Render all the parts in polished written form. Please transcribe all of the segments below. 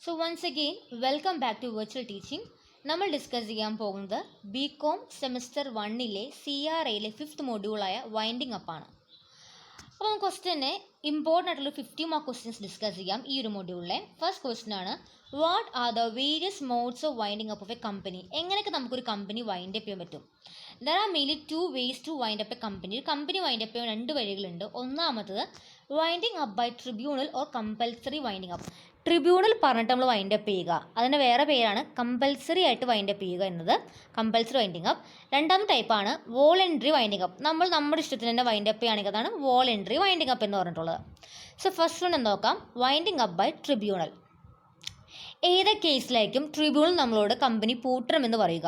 So once again welcome back to virtual teaching. നമ്മൾ discuss ചെയ്യാൻ പോകുന്നത് ബികോം സെമിസ്റ്റർ 1-ലെ CRAയിലെ 5th മൊഡ്യൂളായ വൈൻഡിങ് അപ്പാണ്. അപ്പോൾ നമുക്ക് ക്വസ്റ്റ്യനെ ഇമ്പോർട്ടൻ്റ് ആയിട്ടുള്ള 50 മാർക്ക് ക്വസ്റ്റ്യൻസ് ഡിസ്കസ് ചെയ്യാം ഈ ഒരു മൊഡ്യൂളിലെ. ഫസ്റ്റ് ക്വസ്റ്റ്യൻ ആണ്, what are the various modes of winding up of a company? എങ്ങനെയൊക്കെ നമുക്കൊരു കമ്പനി വൈൻഡ് അപ്പ് ചെയ്യാൻ പറ്റും? There are mainly 2 ways to wind up a company. ഒരു കമ്പനി വൈൻഡ് അപ്പ് ചെയ്യാൻ 2 വഴികളുണ്ട്. ഒന്നാമത്തത് winding up by tribunal or compulsory winding up. Tribunal പറഞ്ഞിട്ട് നമ്മൾ വൈൻഡ് അപ്പ് ചെയ്യുക. അതിൻ്റെ വേറെ പേരാണ് കമ്പൽസറി ആയിട്ട് വൈൻഡ് അപ്പ് ചെയ്യുക എന്നത്, കമ്പൽസറി വൈൻഡിങ് അപ്പ്. രണ്ടാമത്തെ ടൈപ്പാണ് വോളണ്ടറി വൈൻഡിങ് അപ്പ്. നമ്മൾ നമ്മുടെ ഇഷ്ടത്തിന് തന്നെ വൈൻഡ് അപ്പ് ചെയ്യുകയാണെങ്കിൽ അതാണ് വോളണ്ടറി വൈൻഡിങ് അപ്പ് എന്ന് പറഞ്ഞിട്ടുള്ളത്. സോ ഫസ്റ്റ് വൺ എന്ന് നോക്കാം, വൈൻഡിങ് അപ്പ് ബൈ ട്രിബ്യൂണൽ. ഏത് കേസിലായിരിക്കും ട്രിബ്യൂണൽ നമ്മളോട് കമ്പനി പൂട്ടണമെന്ന് പറയുക?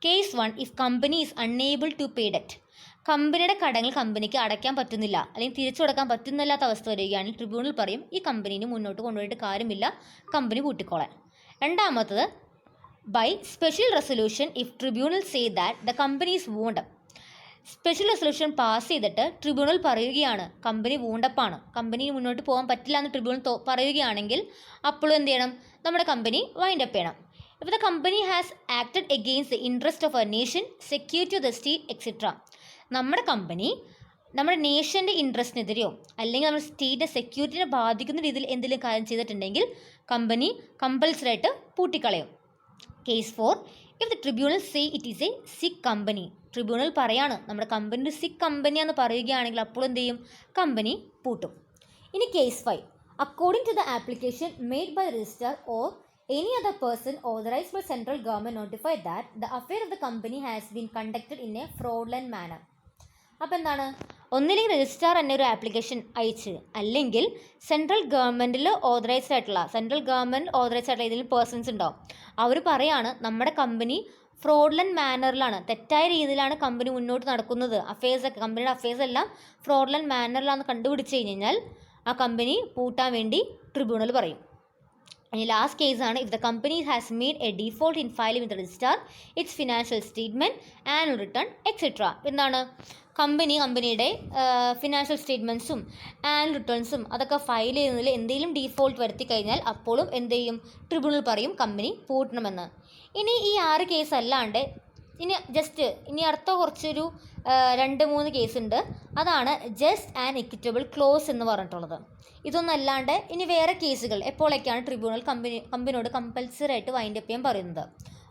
Case 1, if company is unable to pay debt. കമ്പനിയുടെ കടങ്ങൾ കമ്പനിക്ക് അടയ്ക്കാൻ പറ്റുന്നില്ല അല്ലെങ്കിൽ തിരിച്ചു കൊടുക്കാൻ പറ്റുന്നില്ലാത്ത അവസ്ഥ വരികയാണെങ്കിൽ ട്രിബ്യൂണൽ പറയും ഈ കമ്പനീനെ മുന്നോട്ട് കൊണ്ടുപോയിട്ട് കാര്യമില്ല, കമ്പനി പൂട്ടിക്കോളാൻ. രണ്ടാമത്തത് by special resolution, if tribunal say that the company is wound up. Special resolution pass ചെയ്തിട്ട് ട്രിബ്യൂണൽ പറയുകയാണ് കമ്പനി വൂണ്ടപ്പാണ്, കമ്പനിന് മുന്നോട്ട് പോകാൻ പറ്റില്ല എന്ന് ട്രിബ്യൂണൽ പറയുകയാണെങ്കിൽ അപ്പോഴും എന്ത് ചെയ്യണം? നമ്മുടെ കമ്പനി വൈൻഡ് അപ്പ് ചെയ്യണം. If the company has acted against the interest of A nation, security of the state etcetera. നമ്മുടെ കമ്പനി നമ്മുടെ നേഷൻ്റെ ഇൻട്രസ്റ്റിനെതിരെയോ അല്ലെങ്കിൽ നമ്മുടെ സ്റ്റേറ്റിൻ്റെ സെക്യൂരിറ്റിനെ ബാധിക്കുന്ന രീതിയിൽ എന്തെങ്കിലും കാര്യം ചെയ്തിട്ടുണ്ടെങ്കിൽ കമ്പനി കമ്പൽസറി ആയിട്ട് പൂട്ടിക്കളയും. Case 4, if the tribunal say it is a sick company. Tribunal പറയാണ് നമ്മുടെ കമ്പനി ഒരു സിക്ക് കമ്പനിയാണെന്ന് പറയുകയാണെങ്കിൽ അപ്പോൾ എന്ത് ചെയ്യും? കമ്പനി പൂട്ടും. ഇനി case 5, according to the application made by registrar or any other person authorized by central government notified that the affair of the company has been conducted in a fraudulent manner. അപ്പോൾ എന്താണ്? ഒന്നില്ലെങ്കിൽ registrar തന്നെ ഒരു application അയച്ച്, അല്ലെങ്കിൽ central government authorised ആയിട്ടുള്ള ഏതെങ്കിലും persons ഉണ്ടാവും, അവർ പറയാണ് നമ്മുടെ കമ്പനി ഫ്രോഡ്ലൻറ്റ് മാനറിലാണ്, തെറ്റായ രീതിയിലാണ് കമ്പനി മുന്നോട്ട് നടക്കുന്നത്, കമ്പനിയുടെ അഫയേഴ്സ് എല്ലാം ഫ്രോഡ്ലൻറ്റ് മാനറിലാണെന്ന് കണ്ടുപിടിച്ച് കഴിഞ്ഞാൽ ആ കമ്പനി പൂട്ടാൻ വേണ്ടി ട്രിബ്യൂണൽ പറയും. ഇനി ലാസ്റ്റ് കേസാണ്, if the company has made A default in filing with registrar it's financial statement annual return etcetera. എന്താണ്? കമ്പനിയുടെ ഫിനാൻഷ്യൽ സ്റ്റേറ്റ്മെൻറ്റ്സും ആനുവൽ റിട്ടേൺസും അതൊക്കെ ഫയൽ ചെയ്യുന്നതിൽ എന്തെങ്കിലും ഡീഫോൾട്ട് വരുത്തി കഴിഞ്ഞാൽ അപ്പോഴും എന്ത് ചെയ്യും? ട്രിബ്യൂണൽ പറയും കമ്പനി പൂട്ടണമെന്ന്. ഇനി ഈ 6 കേസ് അല്ലാണ്ട് ഇനി അടുത്ത കുറച്ചൊരു 2-3 കേസ് ഉണ്ട്. അതാണ് ജസ്റ്റ് ആൻഡ് എക്വിറ്റബിൾ ക്ലോസ് എന്ന് പറഞ്ഞിട്ടുള്ളത്. ഇതൊന്നല്ലാണ്ട് ഇനി വേറെ കേസുകൾ എപ്പോഴൊക്കെയാണ് ട്രിബ്യൂണൽ കമ്പനിയോട് കമ്പൽസറി ആയിട്ട് വൈൻഡ് അപ്പ് ചെയ്യാൻ പറയുന്നത്?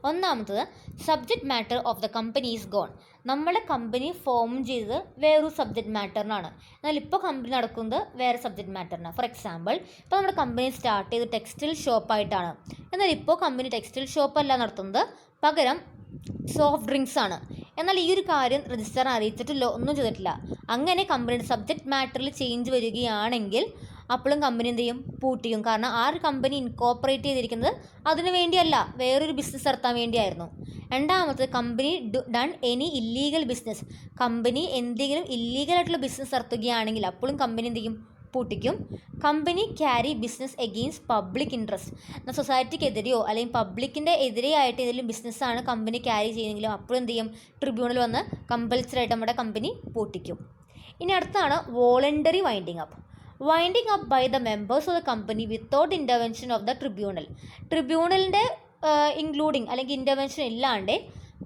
ഒന്നാമത്തത് subject matter of the company is gone. നമ്മുടെ കമ്പനി ഫോം ചെയ്തത് വേറൊരു സബ്ജക്റ്റ് മാറ്ററിനാണ്, എന്നാൽ ഇപ്പോൾ കമ്പനി നടക്കുന്നത് വേറെ സബ്ജക്റ്റ് മാറ്ററിനാണ്. ഫോർ എക്സാമ്പിൾ, ഇപ്പോൾ നമ്മുടെ കമ്പനി സ്റ്റാർട്ട് ചെയ്ത് ടെക്സ്റ്റൈൽ ഷോപ്പായിട്ടാണ്, എന്നാൽ ഇപ്പോൾ കമ്പനി ടെക്സ്റ്റൈൽ ഷോപ്പല്ല നടത്തുന്നത്, പകരം സോഫ്റ്റ് ഡ്രിങ്ക്സ് ആണ്. എന്നാൽ ഈ ഒരു കാര്യം രജിസ്റ്റർ അറിയിച്ചിട്ടില്ല, ഒന്നും ചെയ്തിട്ടില്ല. അങ്ങനെ കമ്പനിയുടെ സബ്ജക്റ്റ് മാറ്ററിൽ ചേഞ്ച് വരികയാണെങ്കിൽ അപ്പോഴും കമ്പനി എന്ത് ചെയ്യും? പൂട്ടിയും. കാരണം ആ ഒരു കമ്പനി ഇൻകോപ്പറേറ്റ് ചെയ്തിരിക്കുന്നത് അതിനു വേണ്ടിയല്ല, വേറൊരു ബിസിനസ് നടത്താൻ വേണ്ടിയായിരുന്നു. രണ്ടാമത് company done any illegal business. Company എന്തെങ്കിലും ഇല്ലീഗലായിട്ടുള്ള ബിസിനസ് നടത്തുകയാണെങ്കിൽ അപ്പോഴും കമ്പനി എന്ത് ചെയ്യും? പൂട്ടിക്കും. Company carry business against public interest. സൊസൈറ്റിക്കെതിരെയോ അല്ലെങ്കിൽ പബ്ലിക്കിൻ്റെ എതിരെയായിട്ട് ഏതെങ്കിലും ബിസിനസ്സാണ് കമ്പനി ക്യാരി ചെയ്യുന്നെങ്കിലും അപ്പോഴും എന്ത് ചെയ്യും? ട്രിബ്യൂണൽ വന്ന് കമ്പൽസറി ആയിട്ട് നമ്മുടെ കമ്പനി പൂട്ടിക്കും. ഇനി അടുത്താണ് voluntary winding up. Winding up by the members of the company without intervention of the tribunal. ട്രിബ്യൂണലിൻ്റെ ഇൻക്ലൂഡിങ് അല്ലെങ്കിൽ ഇൻ്റർവെൻഷൻ ഇല്ലാണ്ട്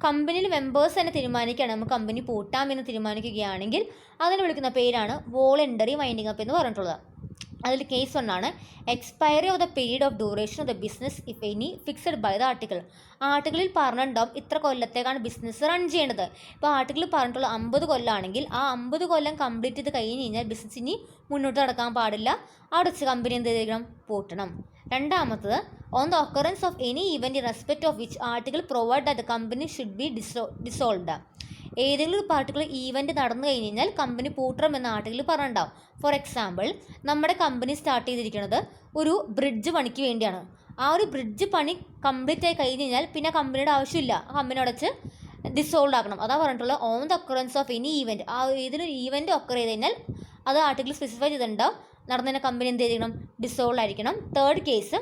കമ്പനിയിൽ മെമ്പേഴ്സ് തന്നെ തീരുമാനിക്കുകയാണ് നമുക്ക് കമ്പനി പൂട്ടാമെന്ന് തീരുമാനിക്കുകയാണെങ്കിൽ അതിന് വിളിക്കുന്ന പേരാണ് വോളണ്ടറി വൈൻഡിങ് അപ്പ് എന്ന് പറഞ്ഞിട്ടുള്ളത്. അതിൽ കേസ് 1 ആണ്, expiry of the period of duration of the business if any fixed by the article. ആർട്ടിക്കിളിൽ പറഞ്ഞിട്ടുണ്ടാവും ഇത്ര കൊല്ലത്തേക്കാണ് ബിസിനസ് റൺ ചെയ്യേണ്ടത്. ഇപ്പോൾ ആർട്ടിക്കിളിൽ പറഞ്ഞിട്ടുള്ള 50 കൊല്ലമാണെങ്കിൽ ആ 50 കൊല്ലം കംപ്ലീറ്റ് ചെയ്ത് കഴിഞ്ഞ് കഴിഞ്ഞാൽ ബിസിനസ് ഇനി മുന്നോട്ട് നടക്കാൻ പാടില്ല, അവിടെ വെച്ച് കമ്പനി എന്ത് ചെയ്യണം? പൂട്ടണം. രണ്ടാമത്തത്, on the occurrence of any event in respect of which article provide that the company should be dissolved. ഏതെങ്കിലും ഒരു പാർട്ടിക്കുലർ ഈവൻറ്റ് നടന്നു കഴിഞ്ഞ് കഴിഞ്ഞാൽ കമ്പനി പൂട്ടണം എന്ന ആർട്ടിക്കിൾ പറഞ്ഞിട്ടുണ്ടാവും. ഫോർ എക്സാമ്പിൾ, നമ്മുടെ കമ്പനി സ്റ്റാർട്ട് ചെയ്തിരിക്കുന്നത് ഒരു ബ്രിഡ്ജ് പണിക്ക് വേണ്ടിയാണ്. ആ ഒരു ബ്രിഡ്ജ് പണി കംപ്ലീറ്റ് ആയി കഴിഞ്ഞ് കഴിഞ്ഞാൽ പിന്നെ കമ്പനിയുടെ ആവശ്യമില്ല, ആ കമ്പനി അടച്ച് ഡിസോൾവ് ആക്കണം. അതാ പറഞ്ഞിട്ടുള്ളത് on the occurrence of any event. ആ ഏതൊരു ഈവൻറ്റ് ഒക്കർ ചെയ്ത് കഴിഞ്ഞാൽ അത് ആർട്ടിക്കിൾ സ്പെസിഫൈ ചെയ്തിട്ടുണ്ടാവും, നടന്നതിനെ കമ്പനി എന്ത് ചെയ്തിരിക്കണം? ഡിസോൾവ് ആയിരിക്കണം. Third case,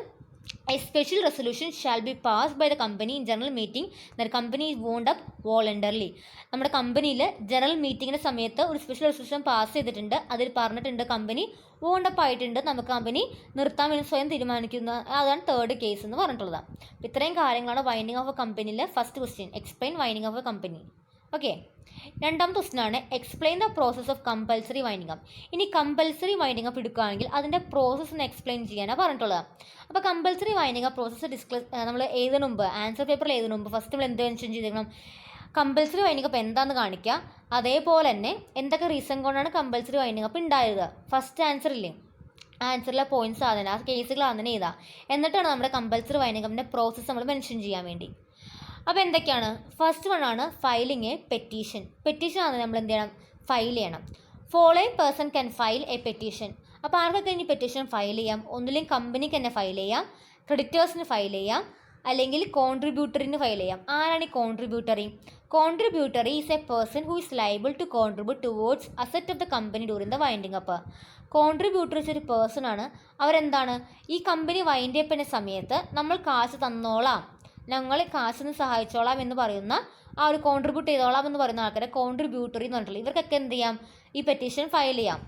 a special resolution shall be passed by the company in general meeting that company is wound up voluntarily. നമ്മുടെ കമ്പനിയിൽ ജനറൽ മീറ്റിങ്ങിൻ്റെ സമയത്ത് ഒരു സ്പെഷ്യൽ റെസൊല്യൂഷൻ പാസ് ചെയ്തിട്ടുണ്ട്, അതിൽ പറഞ്ഞിട്ടുണ്ട് കമ്പനി വോണ്ടപ്പ് ആയിട്ടുണ്ട്, നമുക്ക് കമ്പനി നിർത്താൻ വേണ്ടി സ്വയം തീരുമാനിക്കുന്ന, അതാണ് തേർഡ് കേസ് എന്ന് പറഞ്ഞിട്ടുള്ളത്. അപ്പോൾ ഇത്രയും കാര്യങ്ങളാണ് വൈൻഡിങ് ഓഫ് എ കമ്പനിയിലെ first question. Explain winding of a company. Okay, രണ്ടാമത്തെ ക്വസ്റ്റ്യനാണ് explain the process of compulsory winding up. ഇനി കമ്പൽസറി വൈൻഡിങ് അപ്പ് എടുക്കുകയാണെങ്കിൽ അതിൻ്റെ പ്രോസസ്സ് ഒന്ന് എക്സ്പ്ലെയിൻ ചെയ്യാനാണ് പറഞ്ഞിട്ടുള്ളത്. അപ്പോൾ കമ്പൽസറി വൈൻഡിങ് അപ്പ് പ്രോസസ്സ് നമ്മൾ എഴുതുന്ന മുമ്പ്, ആൻസർ പേപ്പറിൽ എഴുതുന്ന മുമ്പ് ഫസ്റ്റ് നമ്മൾ എന്ത് മെൻഷൻ ചെയ്തിരിക്കണം? കമ്പൽസറി വൈൻഡിങ് അപ്പ് എന്താണെന്ന് കാണിക്കുക. അതേപോലെ തന്നെ എന്തൊക്കെ റീസൺ കൊണ്ടാണ് കമ്പൽസറി വൈൻഡിങ് അപ്പ് ഉണ്ടായത്. ഫസ്റ്റ് ആൻസർ ഇല്ലേ, ആൻസറിലെ പോയിന്റ്സ് ആദ്യം, ആ കേസുകൾ അങ്ങനെ ചെയ്താൽ എന്നിട്ടാണ് നമ്മുടെ കമ്പൽസറി വൈൻഡിങ് അപ്പിൻ്റെ പ്രോസസ്സ് നമ്മൾ മെൻഷൻ ചെയ്യാൻ വേണ്ടി. അപ്പോൾ എന്തൊക്കെയാണ്? ഫസ്റ്റ് വൺ ആണ് ഫയലിംഗ് എ പെറ്റീഷൻ. പെറ്റീഷൻ ആണ് നമ്മൾ എന്ത് ചെയ്യണം? ഫയൽ ചെയ്യണം. Following person can file A petition. അപ്പോൾ ആർക്കൊക്കെ ഇനി പെറ്റീഷൻ ഫയൽ ചെയ്യാം? ഒന്നില്ലെങ്കിൽ കമ്പനിക്ക് തന്നെ ഫയൽ ചെയ്യാം, ക്രെഡിറ്റേഴ്സിന് ഫയൽ ചെയ്യാം, അല്ലെങ്കിൽ കോൺട്രിബ്യൂട്ടറിന് ഫയൽ ചെയ്യാം. ആരാണ് ഈ contributory? Contributory is a person who is liable to contribute towards asset of the company during the winding up. Contributor ഒരു പേഴ്സൺ ആണ്. അവരെന്താണ്? ഈ കമ്പനി വൈൻഡ് അപ്പ് ചെയ്യുന്ന സമയത്ത് നമ്മൾ കാശ് തന്നോളാം, ഞങ്ങൾ കാശിന് സഹായിച്ചോളാം എന്ന് പറയുന്ന, ആ ഒരു കോൺട്രിബ്യൂട്ട് ചെയ്തോളാം എന്ന് പറയുന്ന ആൾക്കാരെ കോൺട്രിബ്യൂട്ടറി എന്ന് പറഞ്ഞിട്ടുള്ളത്. ഇവർക്കൊക്കെ എന്ത് ചെയ്യാം? ഈ പെറ്റീഷൻ ഫയൽ ചെയ്യാം.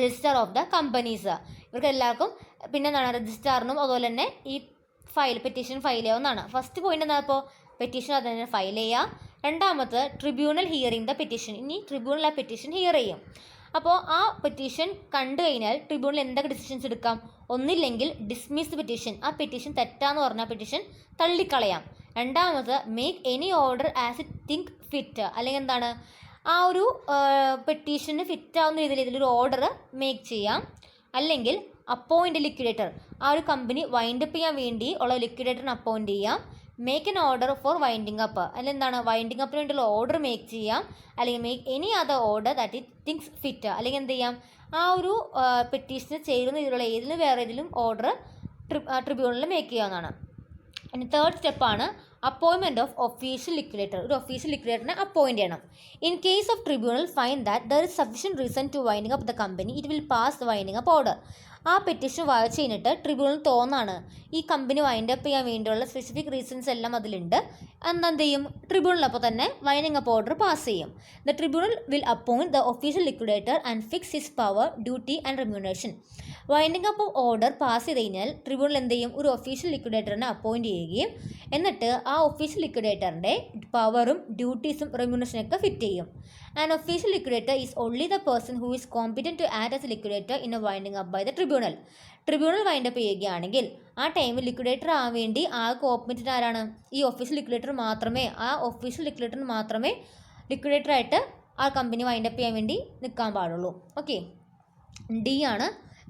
രജിസ്റ്റർ ഓഫ് ദ കമ്പനീസ്, ഇവർക്ക് എല്ലാവർക്കും പിന്നെ എന്താണ് രജിസ്ട്രാറിനും അതുപോലെ തന്നെ ഈ പെറ്റീഷൻ ഫയൽ ചെയ്യാവുന്നതാണ്. ഫസ്റ്റ് പോയിന്റ് എന്താ? ഇപ്പോൾ പെറ്റീഷൻ അത് തന്നെ ഫയൽ ചെയ്യുക. രണ്ടാമത് ട്രിബ്യൂണൽ ഹിയറിംഗ് ദ പെറ്റീഷൻ. ഇനി ട്രിബ്യൂണൽ ആ പെറ്റീഷൻ ഹിയർ ചെയ്യും. അപ്പോൾ ആ പെറ്റീഷൻ കണ്ടു കഴിഞ്ഞാൽ ട്രിബ്യൂണൽ എന്തൊക്കെ ഡിസിഷൻസ് എടുക്കാം? ഒന്നില്ലെങ്കിൽ ഡിസ്മിസ് പെറ്റീഷൻ, ആ പെറ്റീഷൻ തെറ്റാന്ന് പറഞ്ഞാൽ പെറ്റീഷൻ തള്ളിക്കളയാം. രണ്ടാമത് make any order as it think fit, അല്ലെങ്കിൽ എന്താണ് ആ ഒരു പെറ്റീഷന് ഫിറ്റ് ആവുന്ന രീതിയിൽ ഇതിലൊരു ഓർഡർ മേക്ക് ചെയ്യാം. അല്ലെങ്കിൽ അപ്പോയിൻ്റ് ലിക്വിഡേറ്റർ, ആ ഒരു കമ്പനി വൈൻഡപ്പ് ചെയ്യാൻ വേണ്ടി ഉള്ള ലിക്വിഡേറ്ററിന് അപ്പോയിൻറ്റ് ചെയ്യാം. Make an order for winding up, അല്ലെങ്കിൽ എന്താണ് വൈൻഡിങ് അപ്പിന് വേണ്ടിയുള്ള ഓർഡർ മേക്ക് ചെയ്യാം. അല്ലെങ്കിൽ make any other order that it things fit, അല്ലെങ്കിൽ എന്ത് ചെയ്യാം ആ ഒരു പെറ്റീഷന് ചേരുന്ന ഇതിലുള്ള ഏതിലും വേറെ ഏതിലും ഓർഡർ ട്രിബ്യൂണലിൽ മേക്ക് ചെയ്യാവുന്നതാണ്. ഇനി തേർഡ് സ്റ്റെപ്പാണ് അപ്പോയിൻമെൻറ്റ് ഓഫ് ഒഫീഷ്യൽ ലിക്വിഡേറ്റർ. ഒരു ഒഫീഷ്യൽ ലിക്വിഡേറ്ററിനെ അപ്പോയിൻറ്റ് ചെയ്യണം. In case of tribunal find that there is sufficient reason to winding up the company it will pass the winding up order. ആ petition വായിച്ച് കഴിഞ്ഞിട്ട് tribunal തോന്നാണ് ഈ company wind up ചെയ്യാൻ വേണ്ടിയുള്ള specific reasons എല്ലാം അതിലുണ്ട്, എന്ത് ചെയ്യും? ട്രിബ്യൂണൽ അപ്പോൾ തന്നെ വൈൻഡിങ് അപ്പ് ഓർഡർ പാസ് ചെയ്യും. The tribunal will appoint the official liquidator and fix his power, duty and remuneration. Winding up order pass ചെയ്ത് കഴിഞ്ഞാൽ ട്രിബ്യൂണൽ എന്ത് ചെയ്യും? ഒരു ഒഫീഷ്യൽ ലിക്വിഡേറ്ററിനെ അപ്പോയിൻറ്റ് ചെയ്യുകയും എന്നിട്ട് ആ ഒഫീഷ്യൽ ലിക്വിഡേറ്ററിൻ്റെ പവറും ഡ്യൂട്ടീസും റെമ്യൂണറേഷനൊക്കെ ഫിറ്റ് ചെയ്യും. An official liquidator is only the person who is competent to act as a liquidator in a winding up by the tribunal. Tribunal wind up ചെയ്യുകയാണെങ്കിൽ ആ ടൈമിൽ ലിക്വിഡേറ്റർ ആവാൻ വേണ്ടി ആ കോപ്പറ്റൻ്റ് ആരാണ്? ഈ ഒഫീഷ്യൽ ലിക്വിഡേറ്റർ മാത്രമേ, ആ ഒഫീഷ്യൽ ലിക്വിഡേറ്ററിന് മാത്രമേ ലിക്വിഡേറ്ററായിട്ട് ആ കമ്പനി വൈൻഡ് അപ്പ് ചെയ്യാൻ വേണ്ടി നിൽക്കാൻ പാടുള്ളൂ. ഓക്കെ, ഡി ആണ്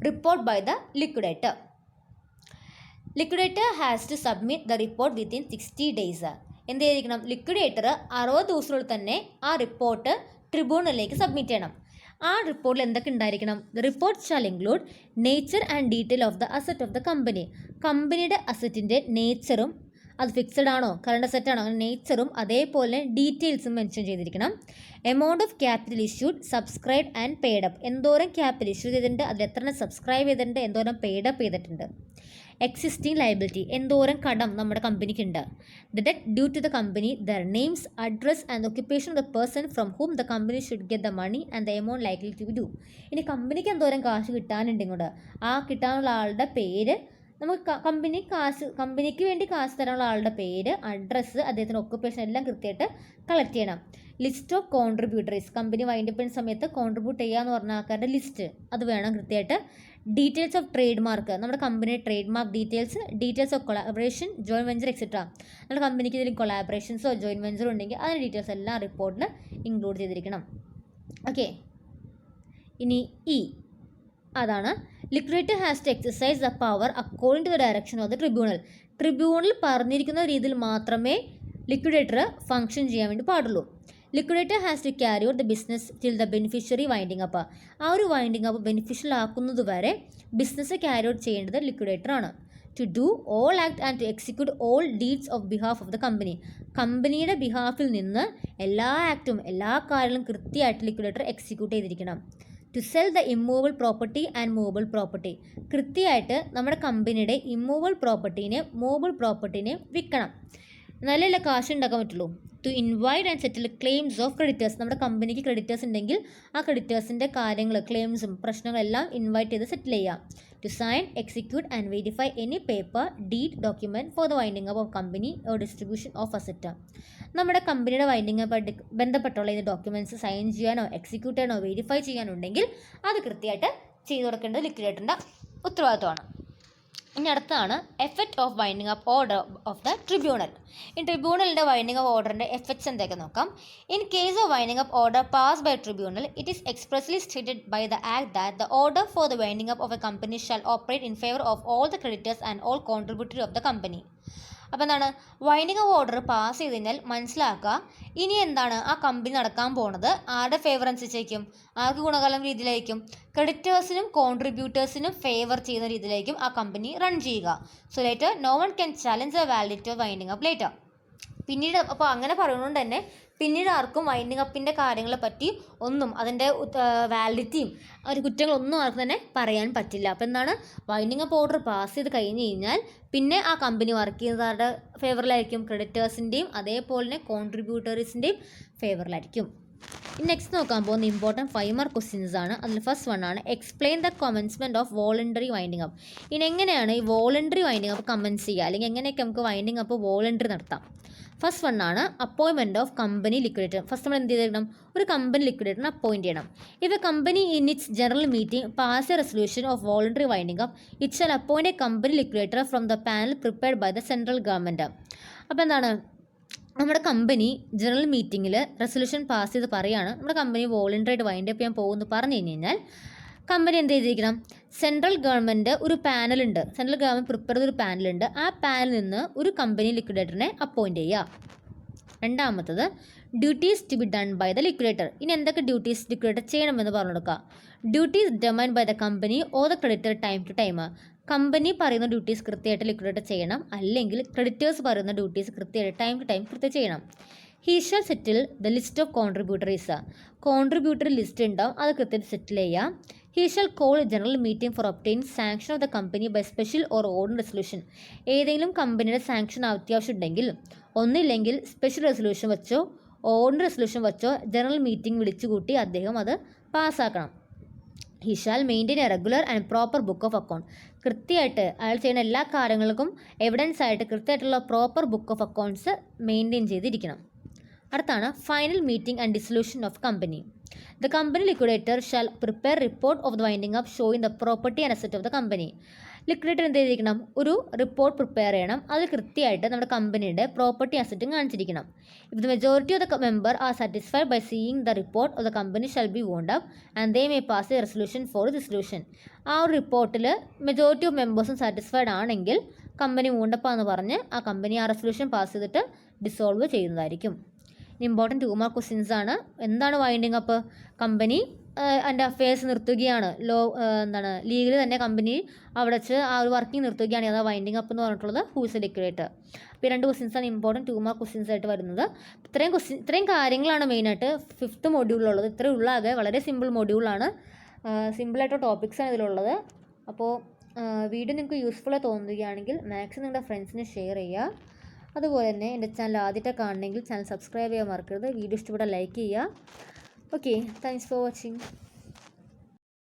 report by the liquidator. Liquidator has to submit the report within 60 days. എന്ത് ചെയ്തിരിക്കണം? ലിക്വിഡേറ്റർ 60 ദിവസത്തിനുള്ളിൽ തന്നെ ആ റിപ്പോർട്ട് ട്രിബ്യൂണലിലേക്ക് സബ്മിറ്റ് ചെയ്യണം. ആ റിപ്പോർട്ടിൽ എന്തൊക്കെ ഉണ്ടായിരിക്കണം? The report shall include nature and detail of the asset of the company. കമ്പനിയുടെ അസറ്റിൻ്റെ നേച്ചറും, അത് ഫിക്സഡ് ആണോ കറണ്ട് അസറ്റ് ആണോ, അങ്ങനെ നേച്ചറും അതേപോലെ ഡീറ്റെയിൽസും മെൻഷൻ ചെയ്തിരിക്കണം. Amount of capital issued, subscribe and paid up. എന്തോരം ക്യാപിറ്റൽ ഇഷ്യൂ ചെയ്തിട്ടുണ്ട്, അതിൽ എത്ര സബ്സ്ക്രൈബ് ചെയ്തിട്ടുണ്ട്, എന്തോരം പെയ്ഡ് അപ്പ് ചെയ്തിട്ടുണ്ട്. എക്സിസ്റ്റിംഗ് ലയബിലിറ്റി, എന്തോരം കടം നമ്മുടെ കമ്പനിക്കുണ്ട്. The debt due to the company, their names, address and occupation of the person from whom the company should get the money and the amount likely to be due. ഇനി കമ്പനിക്ക് എന്തോരം കാശ് കിട്ടാനുണ്ട് ഇങ്ങോട്ട്, ആ കിട്ടാനുള്ള ആളുടെ പേര്, നമുക്ക് കമ്പനിക്ക് വേണ്ടി കാശ് തരാനുള്ള ആളുടെ പേര്, അഡ്രസ്സ്, അദ്ദേഹത്തിൻ്റെ ഒക്യുപ്പേഷൻ എല്ലാം കൃത്യമായിട്ട് കളക്ട് ചെയ്യണം. List of contributories, company wind up ചെയ്യുന്ന സമയത്ത് കോൺട്രിബ്യൂട്ട് ചെയ്യാന്ന് പറഞ്ഞ ആൾക്കാരുടെ ലിസ്റ്റ് അത് വേണം കൃത്യമായിട്ട്. ഡീറ്റെയിൽസ് ഓഫ് ട്രേഡ് മാർക്ക്, നമ്മുടെ കമ്പനിയുടെ trade mark details, details of collaboration, joint venture etcetera. നമ്മുടെ കമ്പനിക്ക് ഇതിൽ കൊളാബറേഷൻസോ ജോയിൻറ്റ് വെഞ്ചറോ ഉണ്ടെങ്കിൽ അതിൻ്റെ ഡീറ്റെയിൽസ് എല്ലാം റിപ്പോർട്ടിൽ ഇൻക്ലൂഡ് ചെയ്തിരിക്കണം. ഓക്കെ, ഇനി ഇ അതാണ് liquidator has to exercise the power according to the direction of the tribunal. Tribunal പറഞ്ഞിരിക്കുന്ന രീതിയിൽ മാത്രമേ ലിക്വിഡേറ്റർ ഫംഗ്ഷൻ ചെയ്യാൻ വേണ്ടി പാടുള്ളൂ. Liquidator has to carry out the business till the beneficiary winding up. ആ ഒരു വൈൻഡിങ് അപ്പ് ബെനിഫിഷ്യൽ ആക്കുന്നത് വരെ ബിസിനസ് ക്യാരി ഔട്ട് ചെയ്യേണ്ടത് ലിക്വിഡേറ്റർ ആണ്. To do all act and to execute all deeds of behalf of the company. കമ്പനിയുടെ ബിഹാഫിൽ നിന്ന് എല്ലാ ആക്റ്റും എല്ലാ കാര്യങ്ങളും കൃത്യമായിട്ട് ലിക്വിഡേറ്റർ എക്സിക്യൂട്ട് ചെയ്തിരിക്കണം. To sell the immovable property and movable property. കൃത്യമായിട്ട് നമ്മുടെ കമ്പനിയുടെ ഇമ്മൂവബിൾ പ്രോപ്പർട്ടീനെ മൂവബിൾ പ്രോപ്പർട്ടീനെ വിൽക്കണം. എന്നാലല്ലേ കാശ് ഉണ്ടാക്കാൻ പറ്റുള്ളൂ. To invite and settle claims of creditors, നമ്മുടെ കമ്പനിക്ക് ക്രെഡിറ്റേഴ്സ് ഉണ്ടെങ്കിൽ ആ ക്രെഡിറ്റേഴ്സിൻ്റെ കാര്യങ്ങൾ, ക്ലെയിംസും പ്രശ്നങ്ങളെല്ലാം ഇൻവൈറ്റ് ചെയ്ത് സെറ്റിൽ ചെയ്യാം. To sign, execute and verify any paper, deed, document for the winding up of company or distribution of asset. നമ്മുടെ കമ്പനിയുടെ വൈൻഡിങ് അപ്പ് ബന്ധപ്പെട്ടുള്ള ഇത് ഡോക്യുമെൻറ്റ്സ് സൈൻ ചെയ്യാനോ എക്സിക്യൂട്ട് ചെയ്യാനോ വെരിഫൈ ചെയ്യാനുണ്ടെങ്കിൽ അത് കൃത്യമായിട്ട് ചെയ്തു കൊടുക്കേണ്ടത് ലിക്വിഡേറ്ററിൻ്റെ ഉത്തരവാദിത്വമാണ്. ഇനി അടുത്താണ് effect of winding up order of the tribunal. ഈ ട്രിബ്യൂണലിൻ്റെ വൈൻഡിങ് അപ്പ് ഓർഡറിൻ്റെ എഫക്ട്സ് എന്തൊക്കെ നോക്കാം. In case of winding up order pass by tribunal, it is expressly stated by the act that the order for the winding up of a company shall operate in favour of all the creditors and all contributory of the company. അപ്പോൾ എന്താണ്, winding up order pass ചെയ്ത് കഴിഞ്ഞാൽ മനസ്സിലാക്കുക ഇനി എന്താണ് ആ company നടക്കാൻ പോണത് ആരുടെ ഫേവർ അനുസരിച്ചായിരിക്കും, ആർക്ക് ഗുണകരം രീതിയിലായിരിക്കും, ക്രെഡിറ്റേഴ്സിനും കോൺട്രിബ്യൂട്ടേഴ്സിനും ഫേവർ ചെയ്യുന്ന രീതിയിലായിരിക്കും ആ കമ്പനി റൺ ചെയ്യുക. So later no one can challenge the validity of winding up later. പിന്നീട് അപ്പോൾ അങ്ങനെ പറയുന്നതുകൊണ്ട് തന്നെ പിന്നീട് ആർക്കും വൈൻഡിങ് അപ്പിൻ്റെ കാര്യങ്ങളെ പറ്റി ഒന്നും അതിൻ്റെ വാലിഡിറ്റിയും ഒരു കുറ്റങ്ങളൊന്നും ആർക്കും തന്നെ പറയാൻ പറ്റില്ല. അപ്പോൾ എന്താണ്, വൈൻഡിങ് അപ്പ് ഓർഡർ പാസ് ചെയ്ത് കഴിഞ്ഞ് കഴിഞ്ഞാൽ പിന്നെ ആ കമ്പനി വർക്ക് ചെയ്യുന്നവരുടെ ഫേവറിലായിരിക്കും, ക്രെഡിറ്റേഴ്സിൻ്റെയും അതേപോലെ തന്നെ കോൺട്രിബ്യൂട്ടേഴ്സിൻ്റെയും ഫേവറിലായിരിക്കും. നെക്സ്റ്റ് നോക്കാൻ പോകുന്ന ഇമ്പോർട്ടൻറ്റ് 5 മാർക്ക് ക്വസ്റ്റ്യൻസ് ആണ്. അതിൽ ഫസ്റ്റ് വൺ ആണ് explain the commencement of voluntary winding up. ഇനി എങ്ങനെയാണ് ഈ വോളണ്ടറി വൈൻഡിങ് അപ്പ് കമൻസ് ചെയ്യുക, അല്ലെങ്കിൽ എങ്ങനെയൊക്കെ നമുക്ക് വൈൻഡിങ് അപ്പ് വോളണ്ടറി നടത്താം. ഫസ്റ്റ് വൺ ആണ് appointment of company liquidator. First നമ്മൾ എന്ത് ചെയ്യണം, ഒരു കമ്പനി ലിക്വിഡേറ്ററിനെ അപ്പോയിൻറ്റ് ചെയ്യണം. If a company in its general meeting pass a resolution of voluntary winding up, it shall appoint a company liquidator from the panel prepared by the central government. അപ്പോൾ എന്താണ്, നമ്മുടെ company general മീറ്റിങ്ങിൽ resolution pass ചെയ്ത് പറയുകയാണ് നമ്മുടെ company voluntary ആയിട്ട് wind up ചെയ്യാൻ പോകുമെന്ന് പറഞ്ഞു കഴിഞ്ഞാൽ കമ്പനി എന്ത് ചെയ്തിരിക്കണം, സെൻട്രൽ ഗവൺമെൻറ് ഒരു പാനലുണ്ട്, സെൻട്രൽ ഗവൺമെൻറ് പ്രിപ്പയർ ചെയ്തൊരു പാനലുണ്ട്, ആ പാനലിൽ നിന്ന് ഒരു കമ്പനി ലിക്വിഡേറ്ററിനെ അപ്പോയിൻറ്റ് ചെയ്യുക. രണ്ടാമത്തത് duties to be done by the liquidator. ഇനി എന്തൊക്കെ ഡ്യൂട്ടീസ് ലിക്വിഡേറ്റർ ചെയ്യണമെന്ന് പറഞ്ഞു കൊടുക്കുക. Duties demand by the company or the creditor time to time. Company പറയുന്ന ഡ്യൂട്ടീസ് കൃത്യമായിട്ട് ലിക്വിഡേറ്റർ ചെയ്യണം, അല്ലെങ്കിൽ ക്രെഡിറ്റേഴ്സ് പറയുന്ന ഡ്യൂട്ടീസ് കൃത്യമായിട്ട് ടൈം ടു ടൈം കൃത്യം ചെയ്യണം. He shall settle the list of contributories. Contributory list ഉണ്ടാവും, അത് കൃത്യമായിട്ട് സെറ്റിൽ ചെയ്യാം. He shall call general meeting for obtain sanction of the company by special or order resolution. ഏതെങ്കിലും കമ്പനിയുടെ സാങ്ഷൻ അത്യാവശ്യം ഉണ്ടെങ്കിൽ ഒന്നില്ലെങ്കിൽ സ്പെഷ്യൽ റെസൊല്യൂഷൻ വെച്ചോ ഓർഡർ റെസൊല്യൂഷൻ വെച്ചോ ജനറൽ മീറ്റിംഗ് വിളിച്ചു കൂട്ടി അദ്ദേഹം അത് പാസ്സാക്കണം. He shall maintain a regular and proper book of account. കൃത്യമായിട്ട് അയാൾ ചെയ്യുന്ന എല്ലാ കാര്യങ്ങൾക്കും എവിഡൻസ് ആയിട്ട് കൃത്യമായിട്ടുള്ള proper book of accounts maintain ചെയ്തിരിക്കണം. അടുത്താണ് final meeting and dissolution of company. The company liquidator shall prepare report of the winding up showing the property and asset of the company. Liquidator എന്ത് ചെയ്തിരിക്കണം, ഒരു report prepare ചെയ്യണം, അതിൽ കൃത്യമായിട്ട് നമ്മുടെ കമ്പനിയുടെ പ്രോപ്പർട്ടി അസറ്റും കാണിച്ചിരിക്കണം. If the majority of the member are satisfied by seeing the report of the company shall be wound up and they may pass a resolution for dissolution. ആ ഒരു റിപ്പോർട്ടിൽ മെജോറിറ്റി ഓഫ് മെമ്പേഴ്സും സാറ്റിസ്ഫൈഡ് ആണെങ്കിൽ company വോണ്ടപ്പാന്ന് പറഞ്ഞ് ആ company ആ resolution pass ചെയ്തിട്ട് ഡിസോൾവ് ചെയ്യുന്നതായിരിക്കും. ഇമ്പോർട്ടൻറ്റ് 2 മാർക്ക് ക്വസ്റ്റ്യൻസ് ആണ്. എന്താണ് വൈൻഡിങ് അപ്പ്? കമ്പനി അതിൻ്റെ അഫയേഴ്സ് നിർത്തുകയാണ്, ലീഗിൽ തന്നെ കമ്പനി അവിടെ വെച്ച് ആ ഒരു വർക്കിംഗ് നിർത്തുകയാണ്, അതാ വൈൻഡിങ് അപ്പ് എന്ന് പറഞ്ഞിട്ടുള്ളത്. Whose A liquidator. അപ്പോൾ 2 ക്വസ്റ്റ്യൻസാണ് ഇമ്പോർട്ടൻറ്റ് 2 മാർക്ക് ക്വസ്റ്റ്യൻസ് ആയിട്ട് വരുന്നത്. ഇത്രയും കാര്യങ്ങളാണ് മെയിനായിട്ട് 5th മൊഡ്യൂളിലുള്ളത്. ഇത്രയും ഉള്ളാകെ വളരെ സിമ്പിൾ മൊഡ്യൂളാണ്, സിമ്പിളായിട്ട് ടോപ്പിക്സാണ് ഇതിലുള്ളത്. അപ്പോൾ വീഡിയോ നിങ്ങൾക്ക് യൂസ്ഫുള്ളായി തോന്നുകയാണെങ്കിൽ മാക്സിമം നിങ്ങളുടെ ഫ്രണ്ട്സിന് ഷെയർ ചെയ്യുക. അതുപോലെ തന്നെ എൻ്റെ ചാനൽ ആദ്യമായിട്ട് കാണണമെങ്കിൽ ചാനൽ സബ്സ്ക്രൈബ് ചെയ്യാൻ മറക്കരുത്. വീഡിയോ ഇഷ്ടപ്പെട്ടാൽ ലൈക്ക് ചെയ്യുക. Okay, thanks for watching.